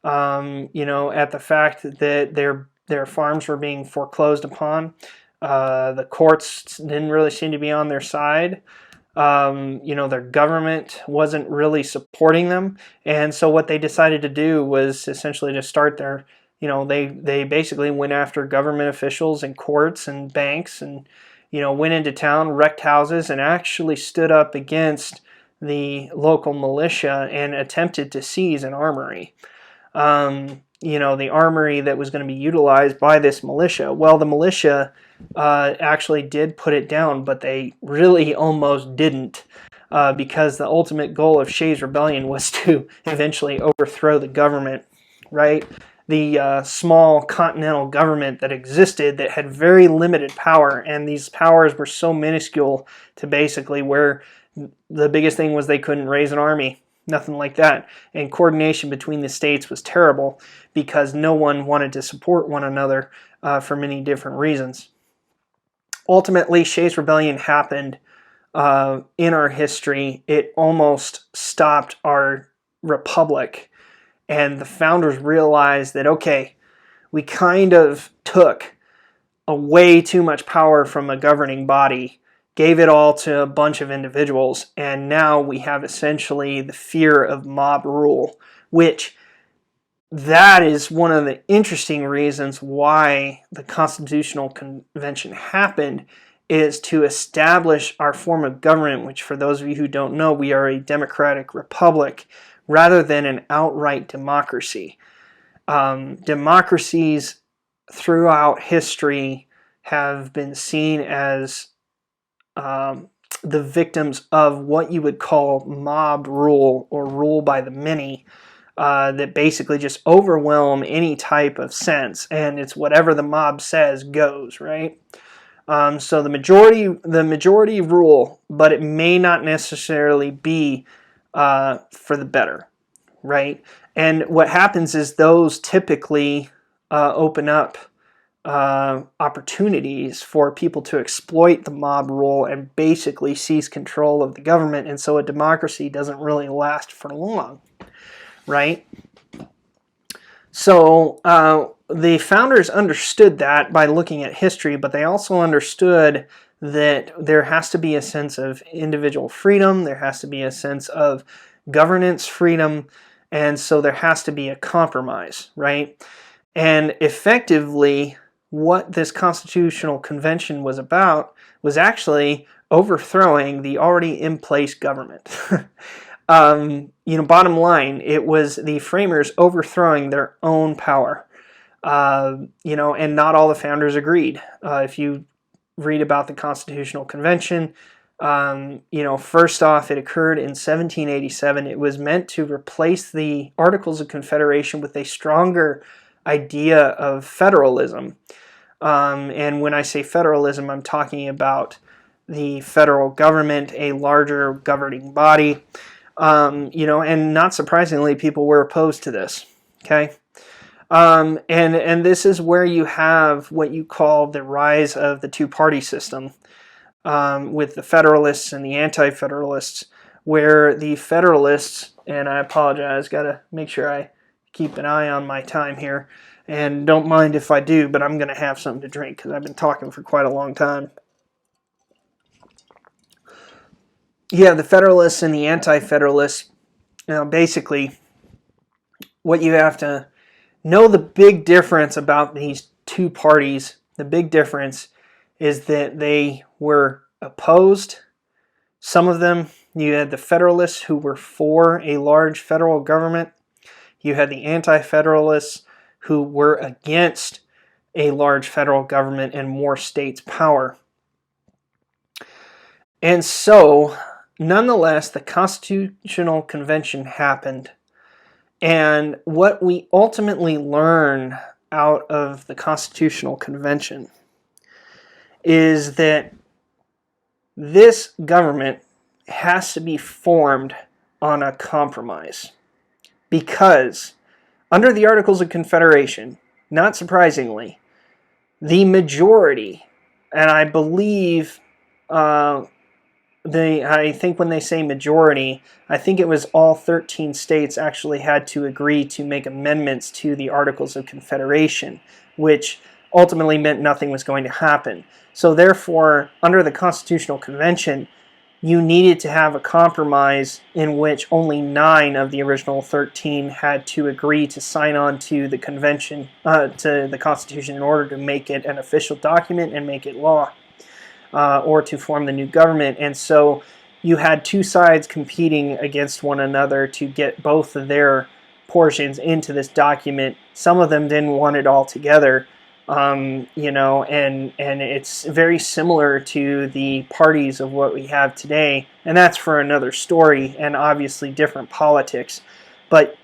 at the fact that their farms were being foreclosed upon. The courts didn't really seem to be on their side. Their government wasn't really supporting them. And so what they decided to do was essentially to start their, they basically went after government officials and courts and banks and, went into town, wrecked houses, and actually stood up against the local militia and attempted to seize an armory. The armory that was going to be utilized by this militia. Well, the militia actually did put it down, but they really almost didn't, because the ultimate goal of Shays' Rebellion was to eventually overthrow the government, right? The small continental government that existed that had very limited power, and these powers were so minuscule to basically where the biggest thing was they couldn't raise an army, nothing like that. And coordination between the states was terrible because no one wanted to support one another for many different reasons. Ultimately, Shays' Rebellion happened in our history. It almost stopped our republic. And the founders realized that, okay, we kind of took way too much power from a governing body, gave it all to a bunch of individuals, and now we have essentially the fear of mob rule, which that is one of the interesting reasons why the Constitutional Convention happened, is to establish our form of government, which for those of you who don't know, we are a democratic republic, rather than an outright democracy. Democracies throughout history have been seen as the victims of what you would call mob rule or rule by the many, that basically just overwhelm any type of sense, and it's whatever the mob says goes, right? So the majority rule, but it may not necessarily be for the better, right? And what happens is those typically open up opportunities for people to exploit the mob rule and basically seize control of the government, and so a democracy doesn't really last for long, right? So the founders understood that by looking at history, but they also understood that there has to be a sense of individual freedom, there has to be a sense of governance freedom, and so there has to be a compromise, right? And effectively, what this Constitutional Convention was about was actually overthrowing the already in place government. Bottom line, it was the framers overthrowing their own power. And not all the founders agreed. If you read about the Constitutional Convention, first off, it occurred in 1787. It was meant to replace the Articles of Confederation with a stronger idea of federalism. And when I say federalism, I'm talking about the federal government, a larger governing body. And not surprisingly, people were opposed to this. Okay. And this is where you have what you call the rise of the two-party system, with the Federalists and the Anti-Federalists, where the Federalists, and I apologize, got to make sure I keep an eye on my time here, and don't mind if I do, but I'm going to have something to drink because I've been talking for quite a long time. Yeah, the Federalists and the Anti-Federalists, basically, what you have to know, the big difference about these two parties, the big difference is that they were opposed. Some of them, you had the Federalists who were for a large federal government. You had the Anti-Federalists who were against a large federal government and more states' power. And so, nonetheless, the Constitutional Convention happened. And what we ultimately learn out of the Constitutional Convention is that this government has to be formed on a compromise. Because under the Articles of Confederation, not surprisingly, the majority, and I believe I think when they say majority, I think it was all 13 states actually had to agree to make amendments to the Articles of Confederation, which ultimately meant nothing was going to happen. So therefore, under the Constitutional Convention, you needed to have a compromise in which only 9 of the original 13 had to agree to sign on to the convention, to the Constitution, in order to make it an official document and make it law. Or to form the new government. And so you had two sides competing against one another to get both of their portions into this document. Some of them didn't want it all together, and it's very similar to the parties of what we have today, and that's for another story, and obviously different politics. But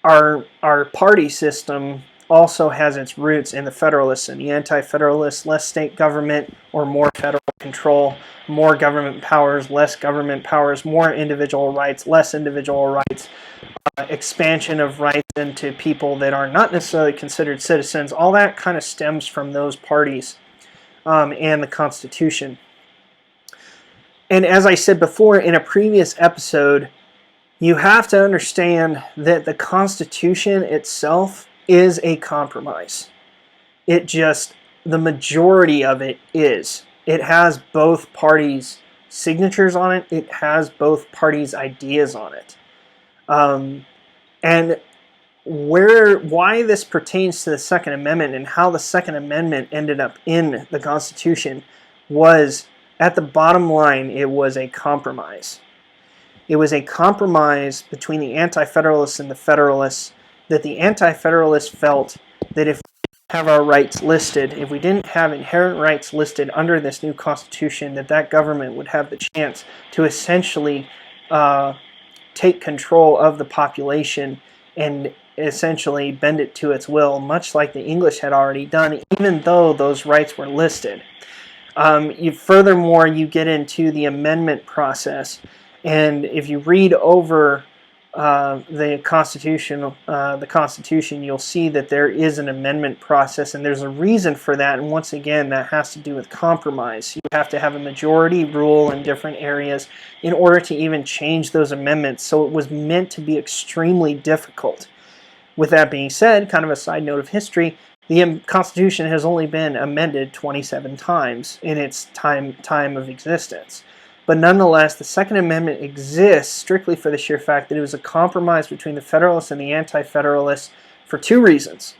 our party system also has its roots in the Federalists and the Anti-Federalists: less state government or more federal control, more government powers, less government powers, more individual rights, less individual rights, expansion of rights into people that are not necessarily considered citizens. All that kind of stems from those parties and the Constitution. And as I said before in a previous episode, you have to understand that the Constitution itself is a compromise. The majority of it is. It has both parties' signatures on it. It has both parties' ideas on it. And why this pertains to the Second Amendment and how the Second Amendment ended up in the Constitution was, at the bottom line, it was a compromise. It was a compromise between the Anti-Federalists and the Federalists, that the Anti-Federalists felt that if we didn't have our rights listed, if we didn't have inherent rights listed under this new Constitution, that government would have the chance to essentially take control of the population and essentially bend it to its will, much like the English had already done, even though those rights were listed. Furthermore, you get into the amendment process, and if you read over the Constitution, you'll see that there is an amendment process, and there's a reason for that. And once again, that has to do with compromise. You have to have a majority rule in different areas in order to even change those amendments. So it was meant to be extremely difficult. With that being said, kind of a side note of history, the Constitution has only been amended 27 times in its time of existence. But nonetheless, the Second Amendment exists strictly for the sheer fact that it was a compromise between the Federalists and the Anti-Federalists for two reasons.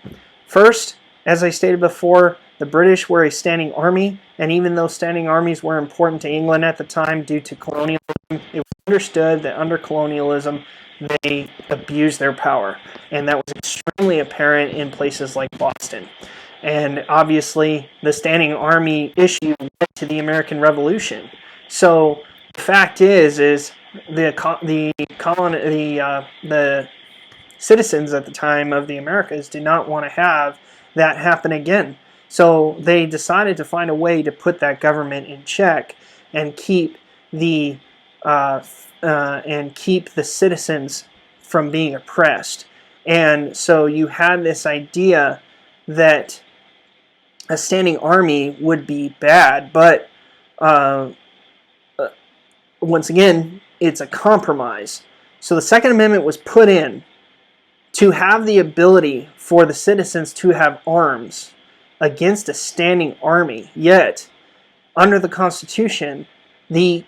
First, as I stated before, the British were a standing army, and even though standing armies were important to England at the time due to colonialism, it was understood that under colonialism, they abused their power. And that was extremely apparent in places like Boston. And obviously, the standing army issue led to the American Revolution. So the fact is the citizens at the time of the Americas did not want to have that happen again. So they decided to find a way to put that government in check and keep the citizens from being oppressed. And so you had this idea that a standing army would be bad, but once again, it's a compromise. So the Second Amendment was put in to have the ability for the citizens to have arms against a standing army. Yet, under the Constitution, the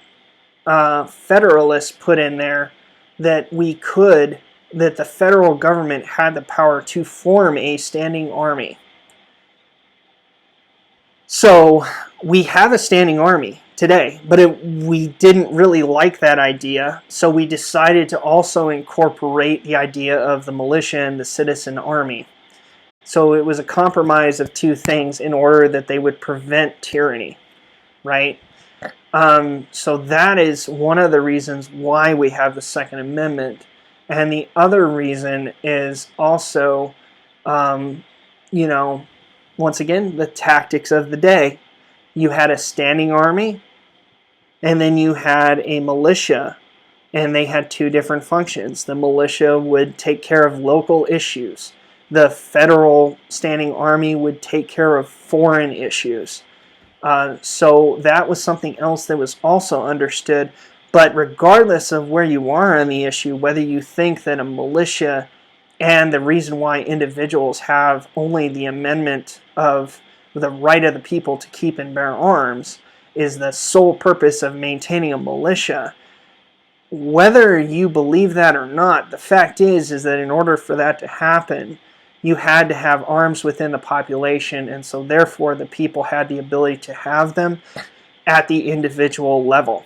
Federalists put in there that the federal government had the power to form a standing army. So we have a standing army today, but we didn't really like that idea, so we decided to also incorporate the idea of the militia and the citizen army. So it was a compromise of two things in order that they would prevent tyranny, right? So that is one of the reasons why we have the Second Amendment. And the other reason is also, once again, the tactics of the day. You had a standing army, and then you had a militia, and they had two different functions. The militia would take care of local issues. The federal standing army would take care of foreign issues. So that was something else that was also understood. But regardless of where you are on the issue, whether you think that a militia and the reason why individuals have only the amendment of the right of the people to keep and bear arms is the sole purpose of maintaining a militia, whether you believe that or not, the fact is that in order for that to happen, you had to have arms within the population, and so therefore the people had the ability to have them at the individual level.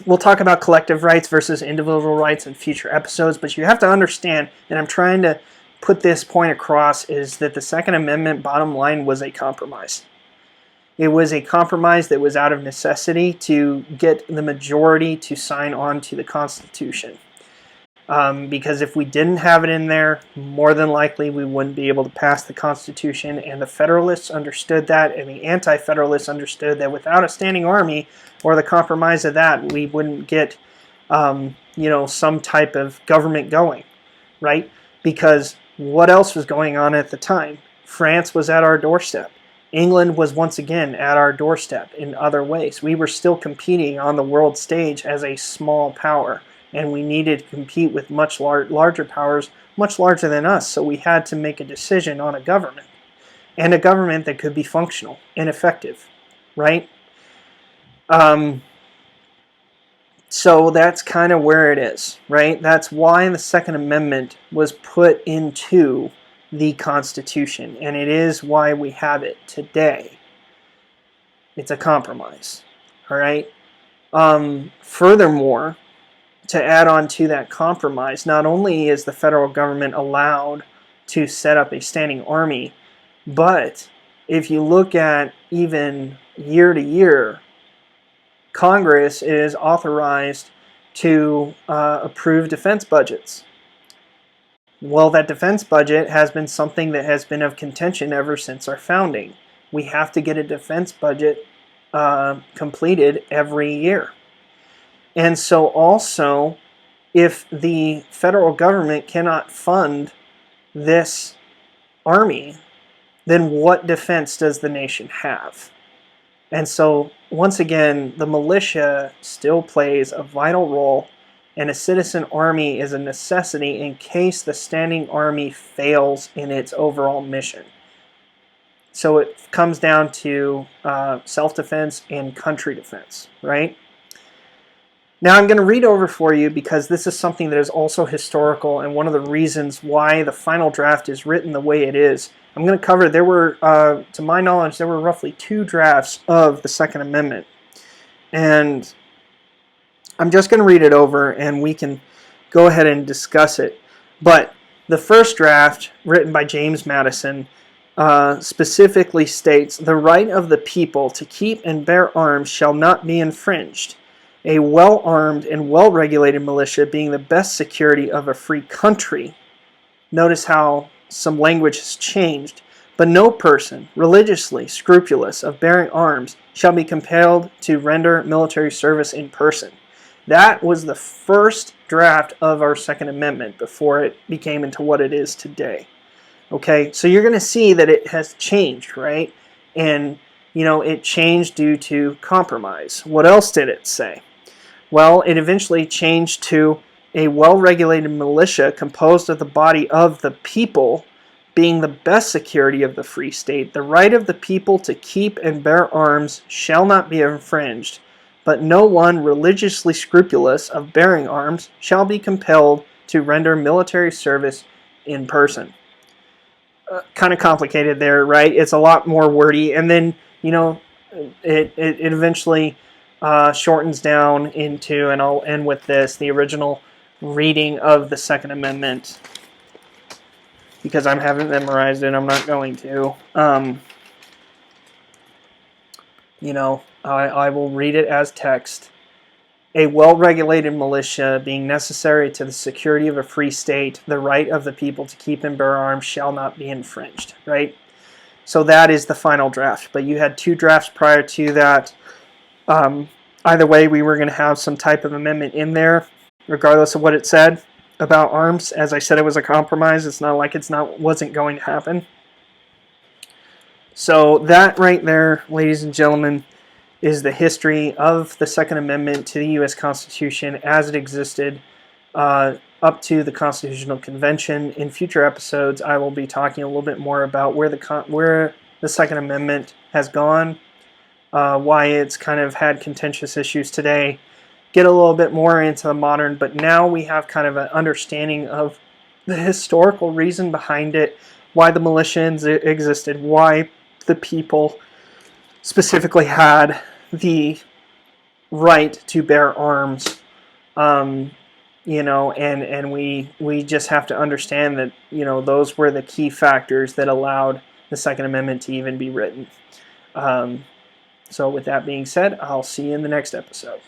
We'll talk about collective rights versus individual rights in future episodes, but you have to understand, and I'm trying to put this point across, is that the Second Amendment, bottom line, was a compromise. It was a compromise that was out of necessity to get the majority to sign on to the Constitution. Because if we didn't have it in there, more than likely we wouldn't be able to pass the Constitution, and the Federalists understood that, and the Anti-Federalists understood that without a standing army or the compromise of that, we wouldn't get some type of government going, right? Because what else was going on at the time? France was at our doorstep. England was once again at our doorstep in other ways. We were still competing on the world stage as a small power, and we needed to compete with much larger powers, much larger than us. So we had to make a decision on a government, and a government that could be functional and effective, right? So that's kind of where it is, right? That's why the Second Amendment was put into the Constitution, and it is why we have it today. It's a compromise, all right? Furthermore, to add on to that compromise, not only is the federal government allowed to set up a standing army, but if you look at even year to year, Congress is authorized to approve defense budgets. Well, that defense budget has been something that has been of contention ever since our founding. We have to get a defense budget completed every year. And so also, if the federal government cannot fund this army, then what defense does the nation have? And so, once again, the militia still plays a vital role, and a citizen army is a necessity in case the standing army fails in its overall mission. So it comes down to self-defense and country defense, right? Now I'm going to read over for you because this is something that is also historical and one of the reasons why the final draft is written the way it is. I'm going to cover, there were, to my knowledge, there were roughly 2 drafts of the Second Amendment. And I'm just going to read it over and we can go ahead and discuss it. But the first draft, written by James Madison, specifically states, "The right of the people to keep and bear arms shall not be infringed. A well-armed and well-regulated militia being the best security of a free country." Notice how some language has changed. "But no person, religiously scrupulous of bearing arms, shall be compelled to render military service in person." That was the first draft of our Second Amendment before it became into what it is today. Okay, so you're going to see that it has changed, right? And, it changed due to compromise. What else did it say? Well, it eventually changed to "a well-regulated militia composed of the body of the people being the best security of the free state. The right of the people to keep and bear arms shall not be infringed, but no one religiously scrupulous of bearing arms shall be compelled to render military service in person." Kind of complicated there, right? It's a lot more wordy, and then it eventually shortens down into, and I'll end with this, the original reading of the Second Amendment, because I haven't memorized it. I'm not going to. I will read it as text. "A well-regulated militia being necessary to the security of a free state, the right of the people to keep and bear arms shall not be infringed." Right? So that is the final draft. But you had 2 drafts prior to that. Either way, we were going to have some type of amendment in there, regardless of what it said about arms. As I said, it was a compromise. It's not like wasn't going to happen. So that right there, ladies and gentlemen, is the history of the Second Amendment to the U.S. Constitution as it existed up to the Constitutional Convention. In future episodes, I will be talking a little bit more about where the Second Amendment has gone, why it's kind of had contentious issues today, get a little bit more into the modern, but now we have kind of an understanding of the historical reason behind it, why the militias existed, why the people specifically had the right to bear arms, and we just have to understand that, those were the key factors that allowed the Second Amendment to even be written. So with that being said, I'll see you in the next episode.